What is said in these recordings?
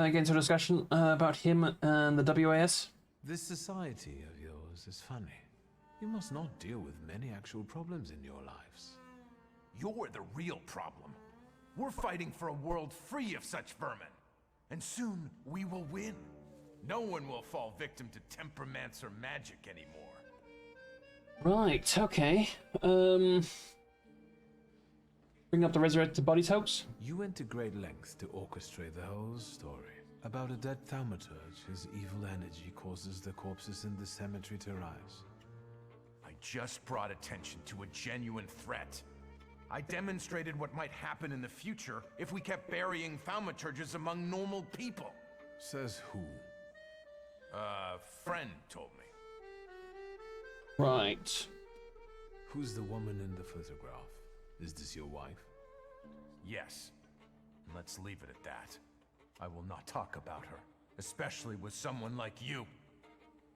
get into a discussion about him and the WAS. This society of yours is funny. You must not deal with many actual problems in your lives. You're the real problem. We're fighting for a world free of such vermin. And soon, we will win. No one will fall victim to temperamencer magic anymore. Right, okay. Bring up the resurrected bodies hoax. You went to great lengths to orchestrate the whole story. About a dead Thaumaturge whose evil energy causes the corpses in the cemetery to rise. I just brought attention to a genuine threat. I demonstrated what might happen in the future if we kept burying Thaumaturges among normal people. Says who? A friend told me. Right. Who's the woman in the photograph? Is this your wife? Yes. Let's leave it at that. I will not talk about her, especially with someone like you.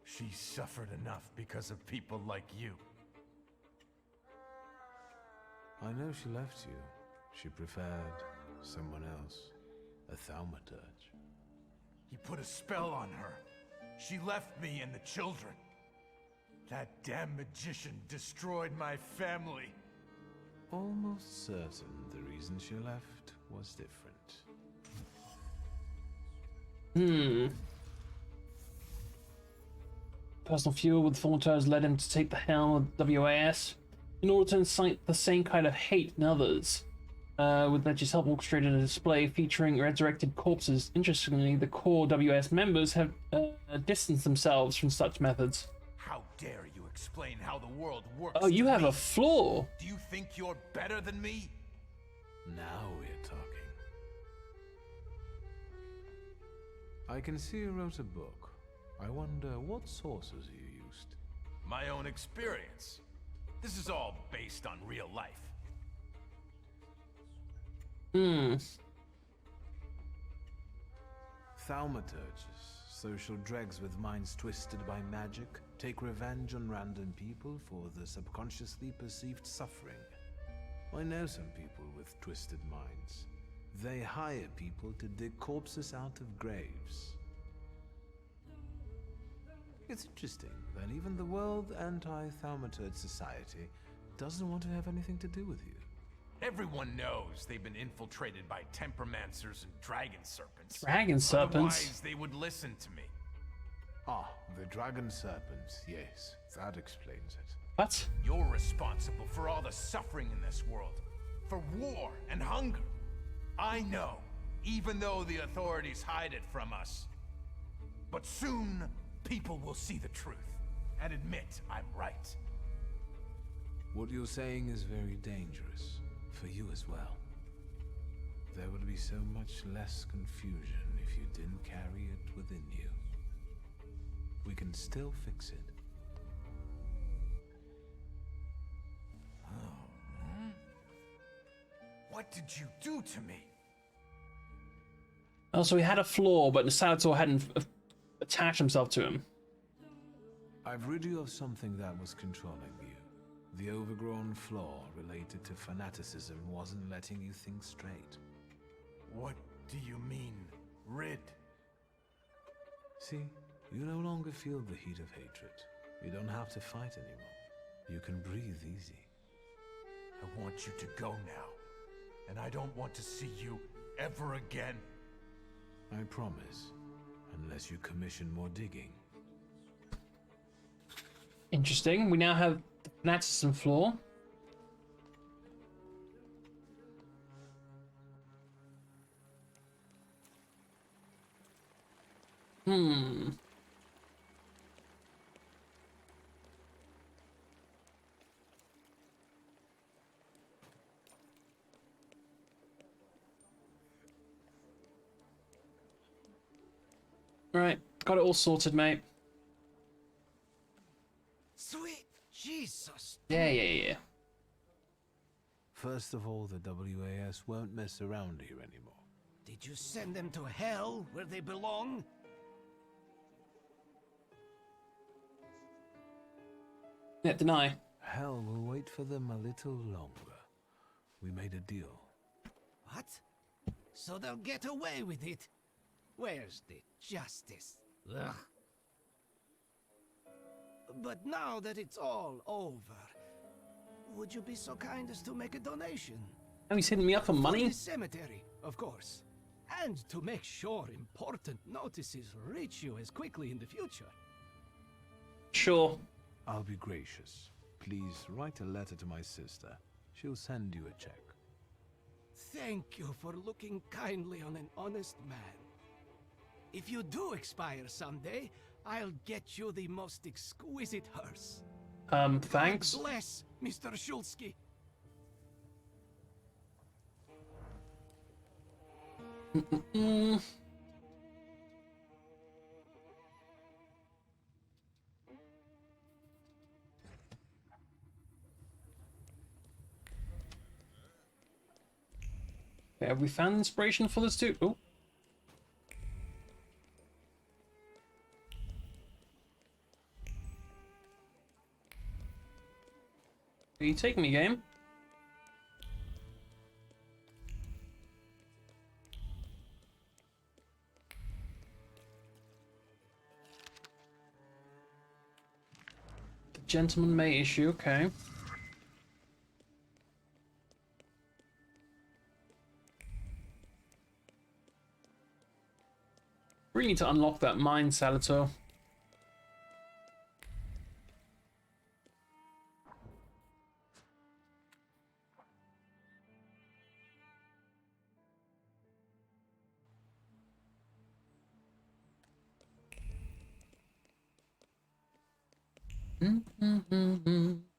She suffered enough because of people like you. I know she left you. She preferred someone else. A Thaumaturge. He put a spell on her. She left me and the children. That damn magician destroyed my family. Almost certain the reason she left was different. Personal feud with Thaumaturge led him to take the helm of the WAS in order to incite the same kind of hate in others. With Ledger's help orchestrated a display featuring resurrected corpses. Interestingly, the core WS members have distanced themselves from such methods. How dare you explain how the world works? Oh, you have me? a flaw. Do you think you're better than me? Now we're talking. I can see you wrote a book. I wonder what sources you used. My own experience. This is all based on real life. Thaumaturges, social dregs with minds twisted by magic, take revenge on random people for the subconsciously perceived suffering. I know some people with twisted minds. They hire people to dig corpses out of graves. It's interesting that even the World Anti-Thaumaturge Society doesn't want to have anything to do with you. Everyone knows they've been infiltrated by temperamancers and dragon serpents. Dragon serpents? Otherwise, they would listen to me. Ah, the dragon serpents, yes, that explains it. What? You're responsible for all the suffering in this world. For war and hunger. I know, even though the authorities hide it from us. But soon, people will see the truth and admit I'm right. What you're saying is very dangerous. For you as well. There would be so much less confusion if you didn't carry it within you. We can still fix it. What did you do to me? Oh, so he had a flaw, but Salator hadn't attached himself to him. I've rid you of something that was controlling you. The overgrown flaw related to fanaticism wasn't letting you think straight. What do you mean, rid? See, you no longer feel the heat of hatred. You don't have to fight anymore. You can breathe easy. I want you to go now. And I don't want to see you ever again. I promise. Unless you commission more digging. Interesting. We now have the fanaticism flaw. Right, got it all sorted, mate. Sweet Jesus. Yeah. First of all, the WAS won't mess around here anymore. Did you send them to hell where they belong? Yeah, deny. Hell will wait for them a little longer. We made a deal. What? So they'll get away with it? Where's the justice? Ugh. But now that it's all over, would you be so kind as to make a donation? Oh, he's hitting me up for For money? the cemetery, of course. And to make sure important notices reach you as quickly in the future. Sure. I'll be gracious. Please write a letter to my sister. She'll send you a check. Thank you for looking kindly on an honest man. If you do expire someday, I'll get you the most exquisite hearse. Thanks. God bless, Mr. Shulsky. Okay, have we found inspiration for this too? Oh. Are you taking me, game? The gentleman may issue, okay. We need to unlock that mine, Salator.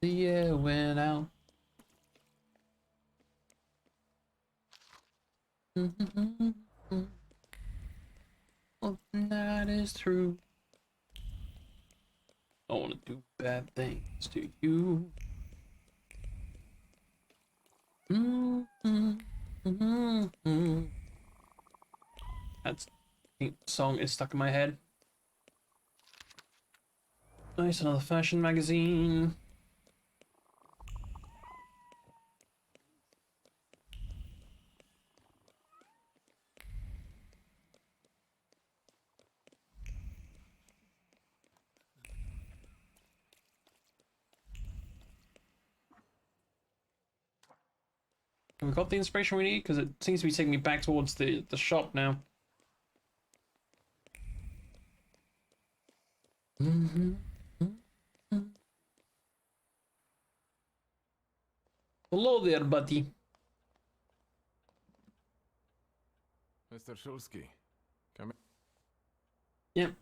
The air went out. Well, the night is through. I want to do bad things to you. That song is stuck in my head. Nice, another fashion magazine. Have we got the inspiration we need? Because it seems to be taking me back towards the shop now. Hello there, buddy. Mr. Shulsky, come in. Yep.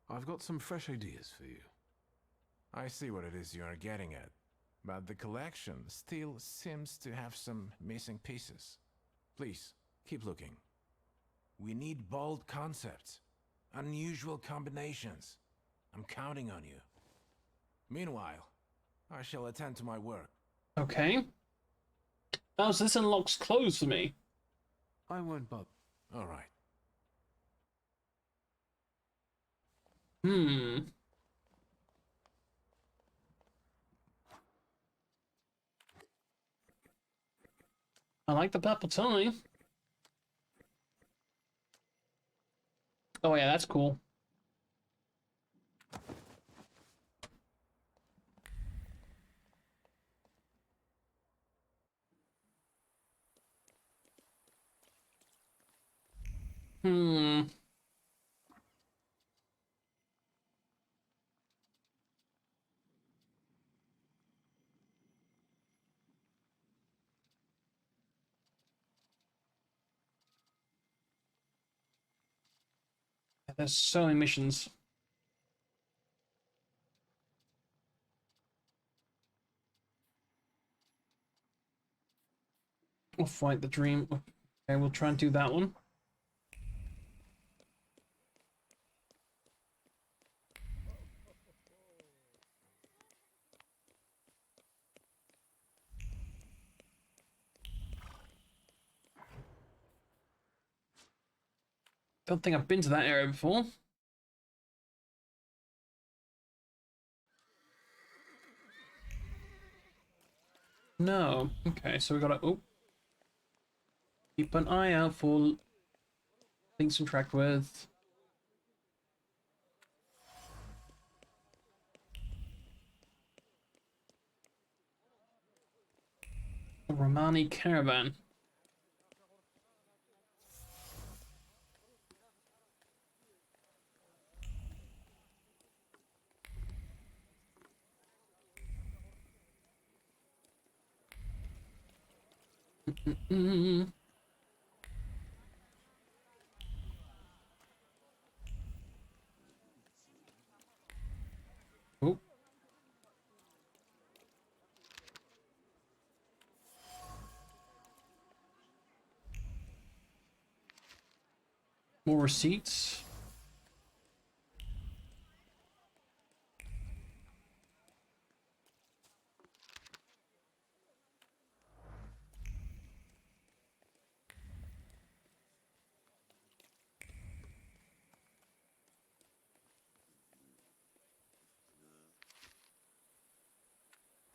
I've got some fresh ideas for you. I see what it is you are getting at, but the collection still seems to have some missing pieces. Please, keep looking. We need bold concepts, unusual combinations. I'm counting on you. Meanwhile, I shall attend to my work. Okay. Oh, so this unlocks clothes for me. I won't bother. All right. I like the purple tie. Oh yeah, that's cool. There's so many missions. We'll fight the dream. Okay, we'll try and do that one. Don't think I've been to that area before. No. Okay, so we gotta... Oh. Keep an eye out for Things to interact with. The Romani caravan. Mm-mm. Oh. More receipts.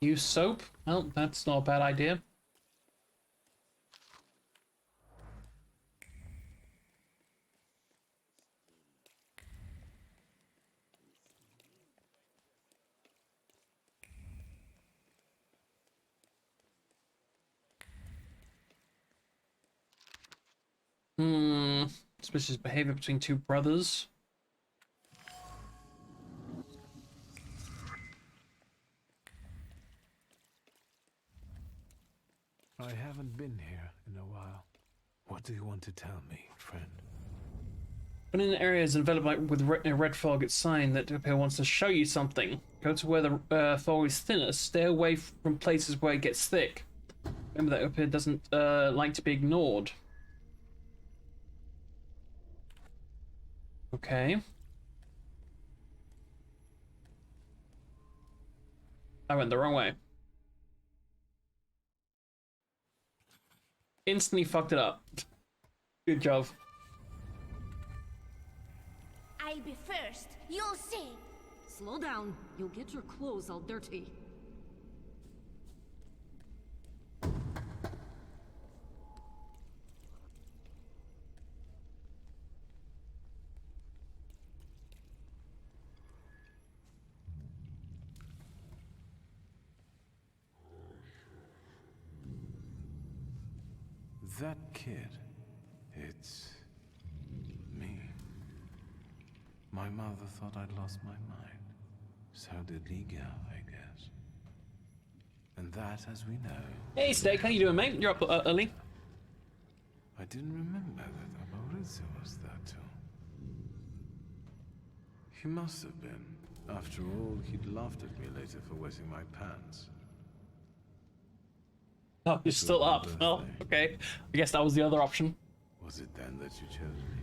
Use soap? Well, that's not a bad idea. Suspicious behavior between two brothers. I haven't been here in a while. What do you want to tell me, friend? When in areas enveloped with red fog, it's a sign that Opia wants to show you something. Go to where the fog is thinnest. Stay away from places where it gets thick. Remember that Opia doesn't like to be ignored. Okay. I went the wrong way. Instantly fucked it up. Good job. I'll be first. You'll see. Slow down. You'll get your clothes all dirty. That kid, it's me. My mother thought I'd lost my mind. So did Liga, I guess. And that, as we know... Hey, Steak, how you doing, mate? You're up early. I didn't remember that Amoritza was there too. He must have been. After all, he'd laughed at me later for wetting my pants. Oh, you're still up. Oh, okay. I guess that was the other option. Was it then that you chose me?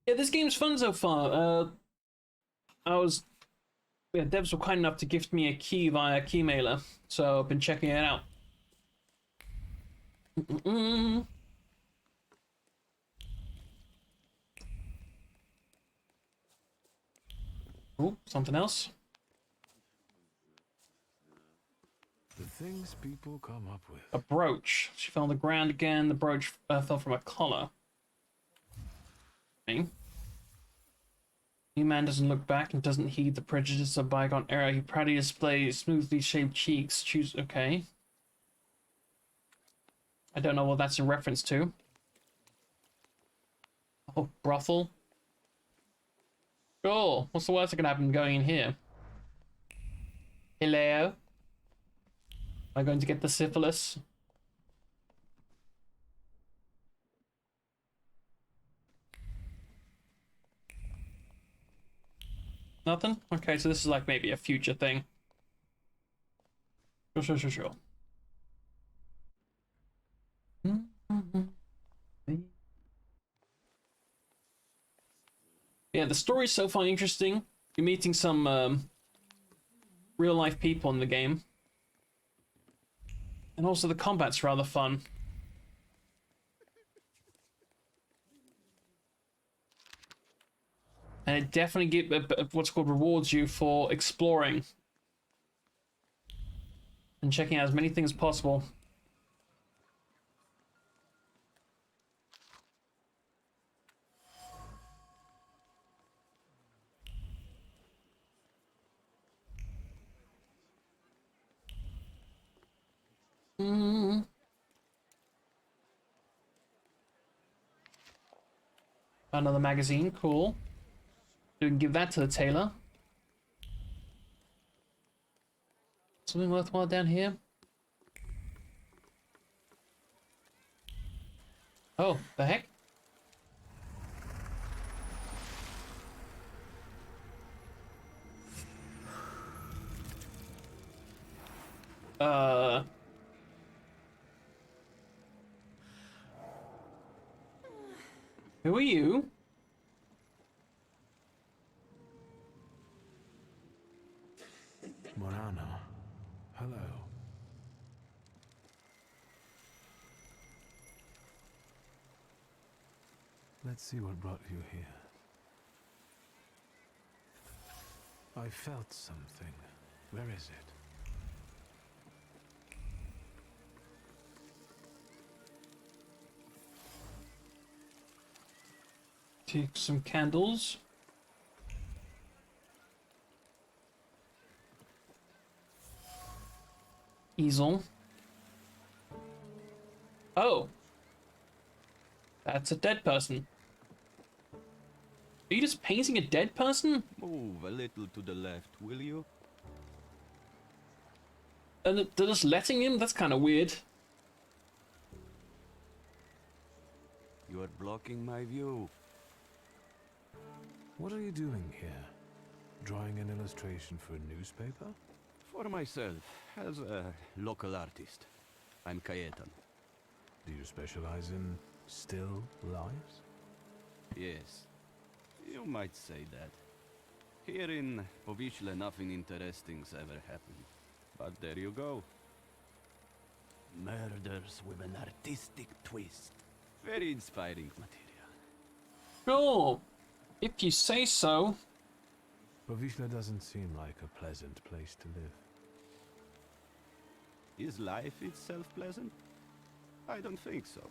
Yeah, this game's fun so far. Devs were kind enough to gift me a key via Keymailer, so I've been checking it out. Oh, something else. The things people come up with. A brooch. She fell on the ground again. The brooch fell from her collar. Okay. New man doesn't look back and doesn't heed the prejudice of bygone era. He proudly displays smoothly shaped cheeks. Choose. Okay. I don't know what that's a reference to. Oh, brothel. Sure. What's the worst that can happen going in here? Hello? Am I going to get the syphilis? Nothing? Okay, so this is like maybe a future thing. Sure. Yeah, the story's so far interesting. You're meeting some real life people in the game. And also the combat's rather fun. And it definitely what's called rewards you for exploring. And checking out as many things as possible. Mm. Another magazine, cool. We can give that to the tailor. Something worthwhile down here? Oh, the heck? Who are you? Morana. Hello. Let's see what brought you here. I felt something. Where is it? Take some candles. Easel. Oh. That's a dead person. Are you just painting a dead person? Move a little to the left, will you? And they're just letting him? That's kind of weird. You are blocking my view. What are you doing here? Drawing an illustration for a newspaper? For myself, as a local artist. I'm Cayetan. Do you specialize in still lives? Yes, you might say that. Here in Povishla, nothing interesting's ever happened. But there you go. Murders with an artistic twist. Very inspiring material. Sure. If you say so. Povishla doesn't seem like a pleasant place to live. Is life itself pleasant? I don't think so.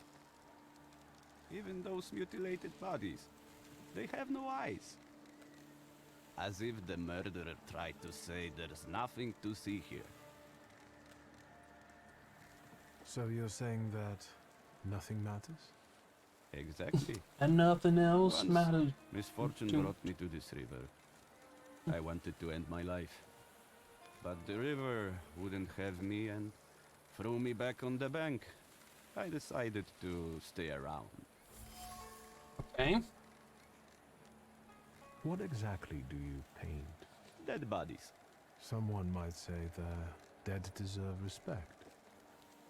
Even those mutilated bodies, they have no eyes. As if the murderer tried to say there's nothing to see here. So you're saying that nothing matters? Exactly. And nothing else Once matters. misfortune to- brought me to this river. I wanted to end my life. But the river wouldn't have me and threw me back on the bank. I decided to stay around. Okay. What exactly do you paint? Dead bodies. Someone might say the dead deserve respect.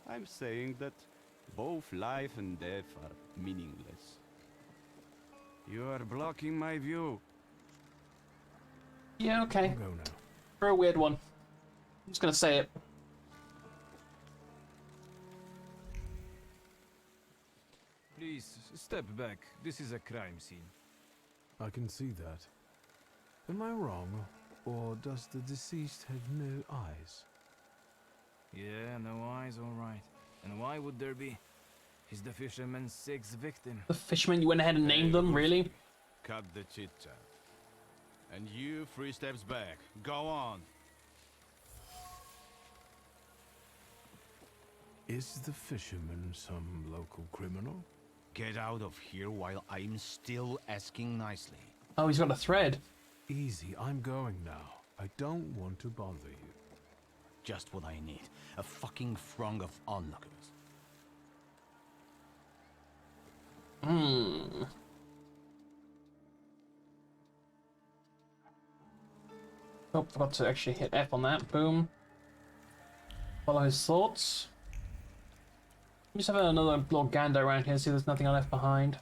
I'm saying that both life and death are meaningless. You are blocking my view. Yeah, okay. I'll go now. For a weird one. I'm just gonna say it. Please, step back. This is a crime scene. I can see that. Am I wrong, or does the deceased have no eyes? Yeah, no eyes, all right. And why would there be? He's the fisherman's sixth victim. The fishermen, you went ahead and named them, really? Cut the chit-chat. And you 3 steps back. Go on. Is the fisherman some local criminal? Get out of here while I'm still asking nicely. Oh, he's got a thread. Easy, I'm going now. I don't want to bother you. Just what I need. A fucking throng of onlookers. Oh, forgot to actually hit F on that. Boom. Follow his thoughts. Let me just have another little gander around here, see if there's nothing I left behind.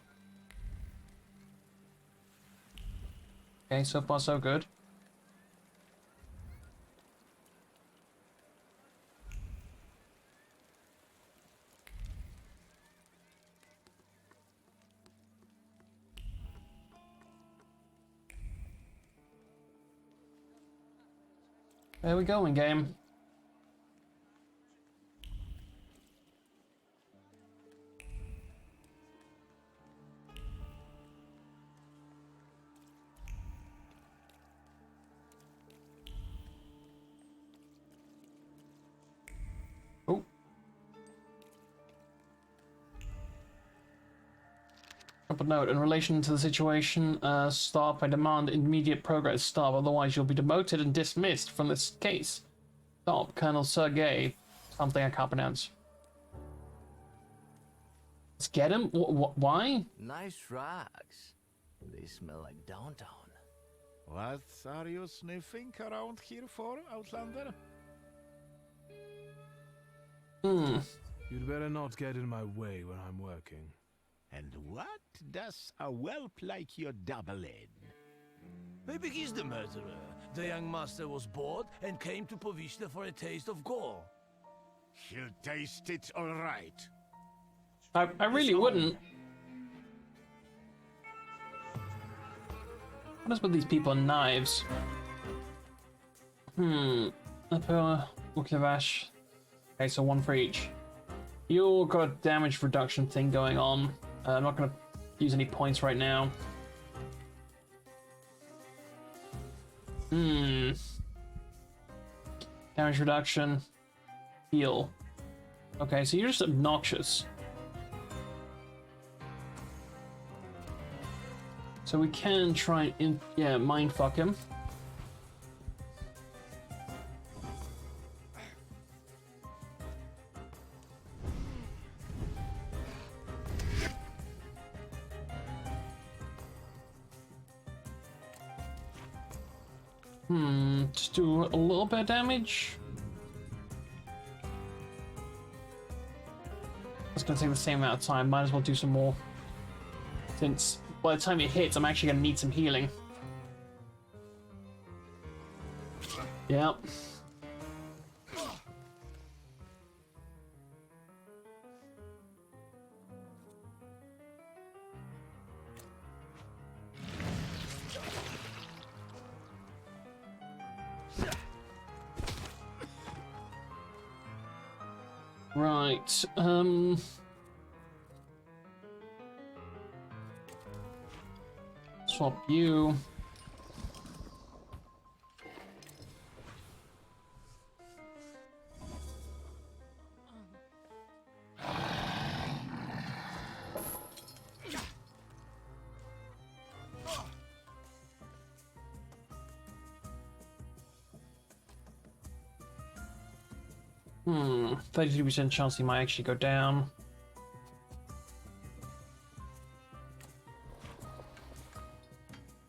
Okay, so far so good. There we go in game. Oh, Drop a note in relation to the situation. Stop. I demand immediate progress. Stop. Otherwise, you'll be demoted and dismissed from this case. Stop. Colonel Sergei. Something I can't pronounce. Let's get him. Why? Nice rocks. They smell like downtown. What are you sniffing around here for, Outlander? You'd better not get in my way when I'm working. And what does a whelp like your double in? Maybe he's the murderer. The young master was bored and came to Povishna for a taste of gore. He'll taste it all right. I really wouldn't. What is with these people and knives? Uklavash. Okay, so one for each. You all got a damage reduction thing going on. I'm not gonna use any points right now. Damage reduction. Heal. Okay, so you're just obnoxious. So we can try and mindfuck him. Just do a little bit of damage. It's gonna take the same amount of time. Might as well do some more. Since by the time it hits, I'm actually gonna need some healing. Yep. Right, swap you. Hmm, 32% chance he might actually go down.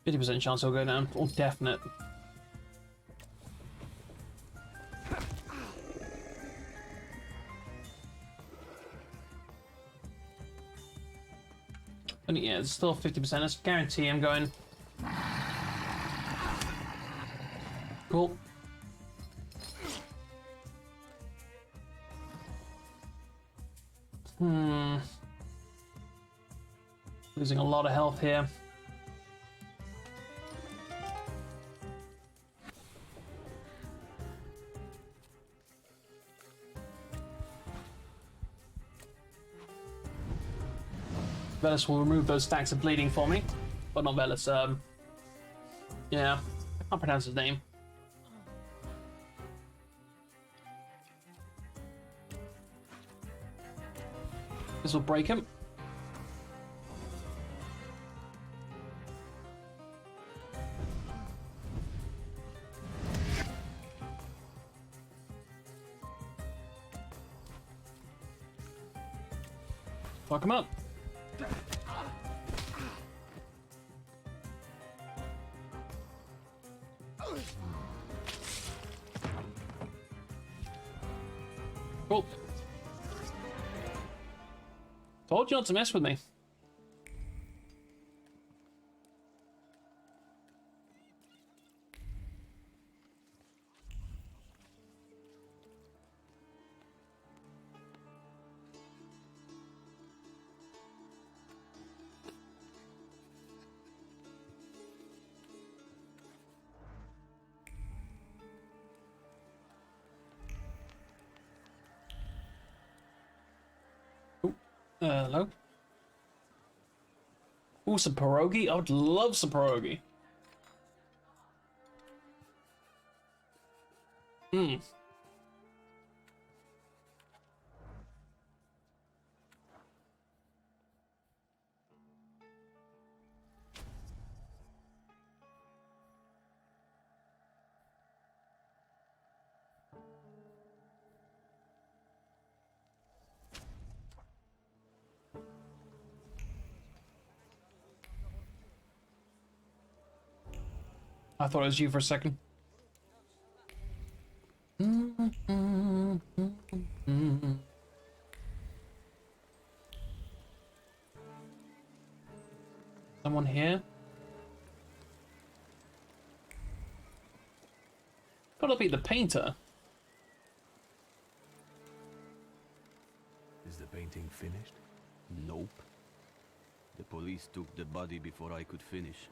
50% chance he'll go down, or definite. And yeah, it's still 50%. Let's guarantee I'm going. Cool. Losing a lot of health here. Velis will remove those stacks of bleeding for me. But not Velis, yeah, I can't pronounce his name. This will break him. Fuck him up. Cool. Told you not to mess with me. Hello? Ooh, some pierogi? I would love some pierogi. I thought it was you for a second. Someone here? Gotta be the painter. Is the painting finished? Nope. The police took the body before I could finish.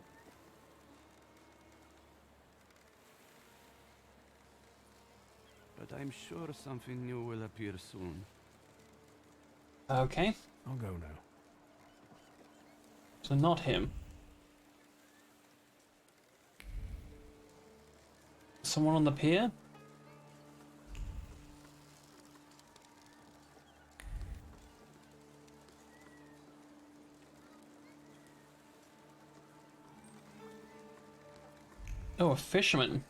But I'm sure something new will appear soon. Okay, I'll go now. so not him. Someone on the pier? Oh, a fisherman.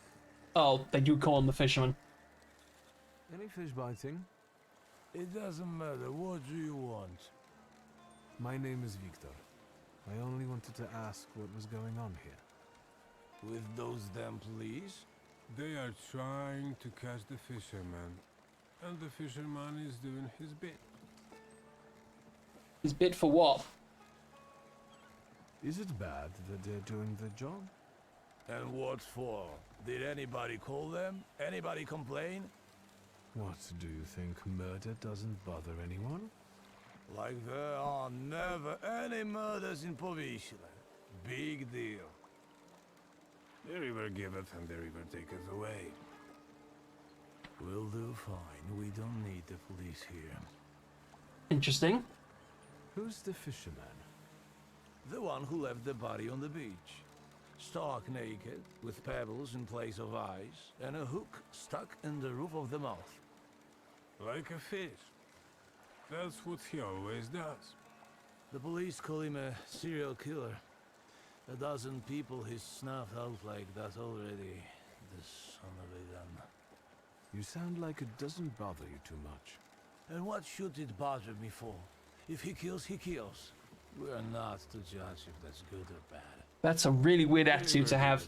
Oh, they do call him the fisherman. Any fish biting? It doesn't matter. What do you want? My name is Victor. I only wanted to ask what was going on here. With those damn police? They are trying to catch the fisherman, and the fisherman is doing his bit. His bid for what? Is it bad that they're doing the job? And what for? Did anybody call them? Anybody complain? What, do you think murder doesn't bother anyone? Like there are never any murders in Povishla. Big deal. The river giveth and the river taketh away. We'll do fine. We don't need the police here. Interesting. Who's the fisherman? The one who left the body on the beach. Stark naked, with pebbles in place of eyes, and a hook stuck in the roof of the mouth. Like a fish. That's what he always does. The police call him a serial killer. A dozen people he's snuffed out like that already. The son of a gun. You sound like it doesn't bother you too much. And what should it bother me for? If he kills, he kills. We're not to judge if that's good or bad. That's a really weird attitude to have.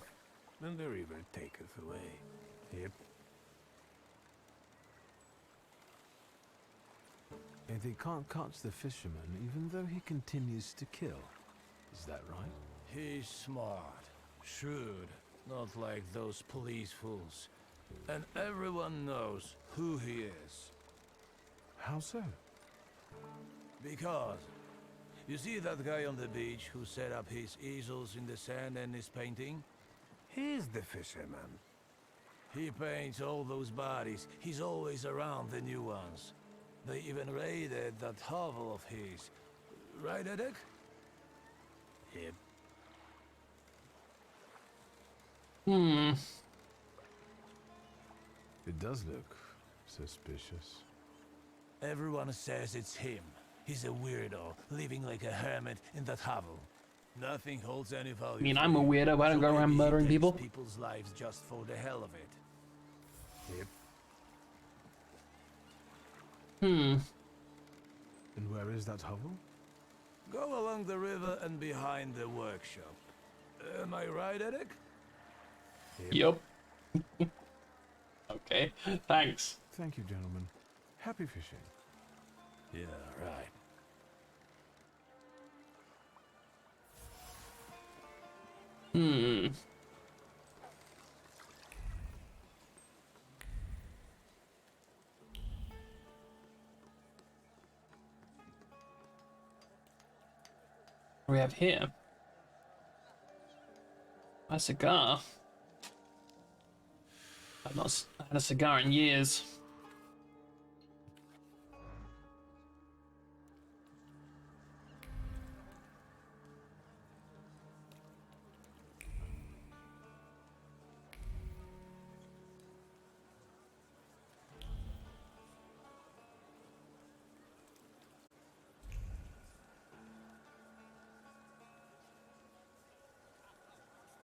And the river taketh away. Yep. And they can't catch the fisherman even though he continues to kill. Is that right? He's smart, shrewd, not like those police fools. And everyone knows who he is. How so? Because, you see that guy on the beach who set up his easels in the sand and is painting? He's the fisherman. He paints all those bodies. He's always around the new ones. They even raided that hovel of his. Right, Edek? Yep. It does look suspicious. Everyone says it's him. He's a weirdo, living like a hermit in that hovel. Nothing holds any value. I mean, I'm a weirdo. I don't go around murdering people. People's lives just for the hell of it. Yep. And where is that hovel? Go along the river and behind the workshop. Am I right, Edek? Yup. Okay, thanks. Thank you, gentlemen. Happy fishing. Yeah, right. What do we have here? A cigar. I've not had a cigar in years.